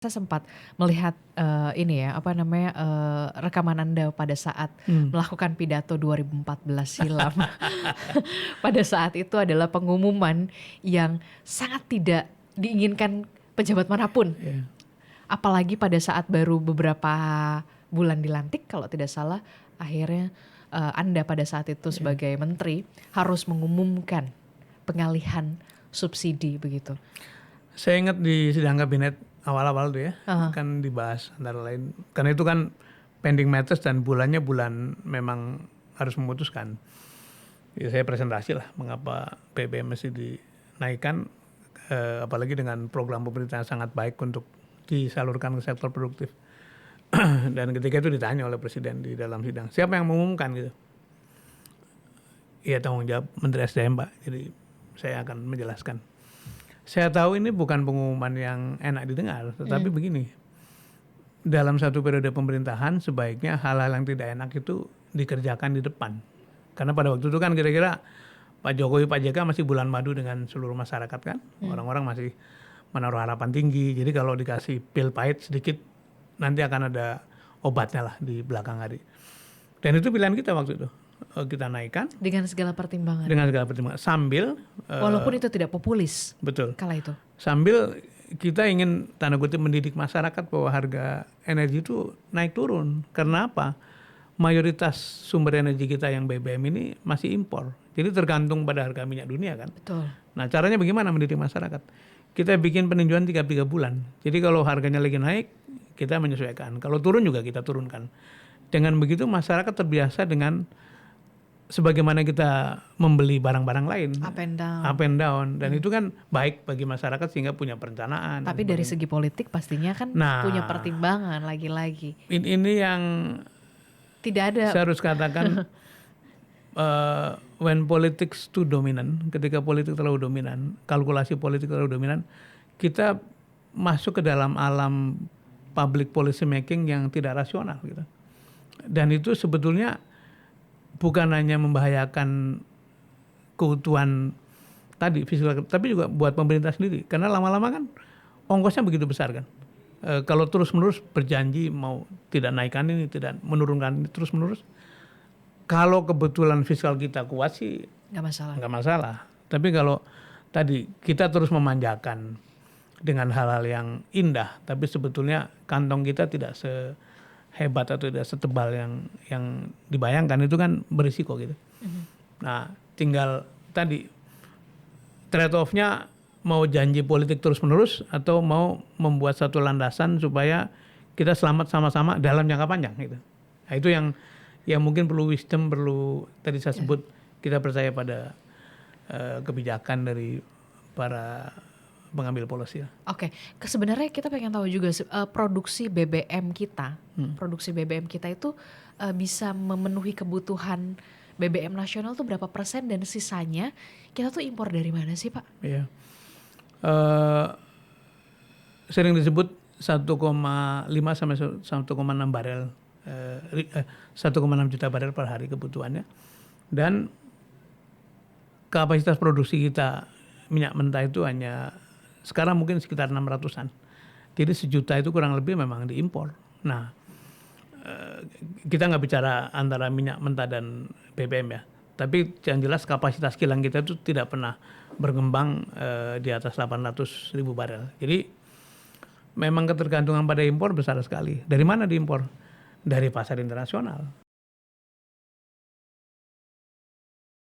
Saya sempat melihat, ini ya, apa namanya, rekaman Anda pada saat melakukan pidato 2014 silam. Pada saat itu adalah pengumuman yang sangat tidak diinginkan pejabat manapun. Iya. Apalagi pada saat baru beberapa bulan dilantik kalau tidak salah, akhirnya, Anda pada saat itu sebagai menteri harus mengumumkan pengalihan subsidi begitu. Saya ingat di sidang kabinet awal-awal tuh ya, Heeh. kan dibahas antara lain, karena itu kan pending matters dan bulannya bulan memang harus memutuskan. Ya, saya presentasi lah mengapa BBM mesti dinaikkan, apalagi dengan program pemerintah yang sangat baik untuk disalurkan ke sektor produktif. Dan ketika itu ditanya oleh Presiden di dalam sidang, siapa yang mengumumkan gitu? Iya, tanggung jawab Menteri SDM, Pak. Jadi saya akan menjelaskan. Saya tahu ini bukan pengumuman yang enak didengar, tetapi begini, dalam satu periode pemerintahan sebaiknya hal-hal yang tidak enak itu dikerjakan di depan. Karena pada waktu itu kan kira-kira Pak Jokowi, Pak JK masih bulan madu dengan seluruh masyarakat kan. Orang-orang masih menaruh harapan tinggi. Jadi kalau dikasih pil pahit sedikit, nanti akan ada obatnya lah di belakang hari. Dan itu pilihan kita waktu itu. Kita naikkan Dengan segala pertimbangan. dengan segala pertimbangan. Sambil, Walaupun itu tidak populis betul, kala itu. sambil kita ingin tanda kutip mendidik masyarakat bahwa harga energi itu naik turun. Karena apa? Mayoritas sumber energi kita yang BBM ini masih impor. Jadi tergantung pada harga minyak dunia kan. Betul. Nah, caranya bagaimana mendidik masyarakat? Kita bikin peninjauan 3 bulan. Jadi kalau harganya lagi naik, kita menyesuaikan. Kalau turun juga kita turunkan. Dengan begitu masyarakat terbiasa dengan sebagaimana kita membeli barang-barang lain. Up and down. Up and down. Dan itu kan baik bagi masyarakat sehingga punya perencanaan. Tapi dari segi politik pastinya kan Nah, punya pertimbangan lagi-lagi. Ini yang Tidak ada. saya harus katakan, when politics too dominant, ketika politik terlalu dominan, kalkulasi politik terlalu dominan, kita masuk ke dalam alam public policy making yang tidak rasional gitu. Dan itu sebetulnya bukan hanya membahayakan keutuhan tadi fiskal, tapi juga buat pemerintah sendiri. Karena lama-lama kan ongkosnya begitu besar kan. Kalau terus-menerus berjanji mau tidak naikkan ini, tidak menurunkan ini terus-menerus. Kalau kebetulan fiskal kita kuat sih Nggak masalah. nggak masalah. Tapi kalau tadi kita terus memanjakan dengan hal-hal yang indah, tapi sebetulnya kantong kita tidak sehebat atau tidak setebal yang dibayangkan, itu kan berisiko gitu. Nah, tinggal tadi trade off-nya mau janji politik terus-menerus atau mau membuat satu landasan supaya kita selamat sama-sama dalam jangka panjang gitu. Nah, itu yang mungkin perlu wisdom, perlu tadi saya sebut kita percaya pada kebijakan dari para pengambil policy. Oke, sebenarnya kita pengen tahu juga produksi BBM kita, itu bisa memenuhi kebutuhan BBM nasional tuh berapa persen dan sisanya kita tuh impor dari mana sih, Pak? Iya. Sering disebut 1,5 sampai 1,6 barel, 1,6 juta barel per hari kebutuhannya. Dan kapasitas produksi kita minyak mentah itu hanya sekarang mungkin sekitar 600-an. Jadi sejuta itu kurang lebih memang diimpor. Nah, kita nggak bicara antara minyak mentah dan BBM ya. Tapi yang jelas kapasitas kilang kita itu tidak pernah berkembang di atas 800.000 barel. Jadi memang ketergantungan pada impor besar sekali. Dari mana diimpor? Dari pasar internasional.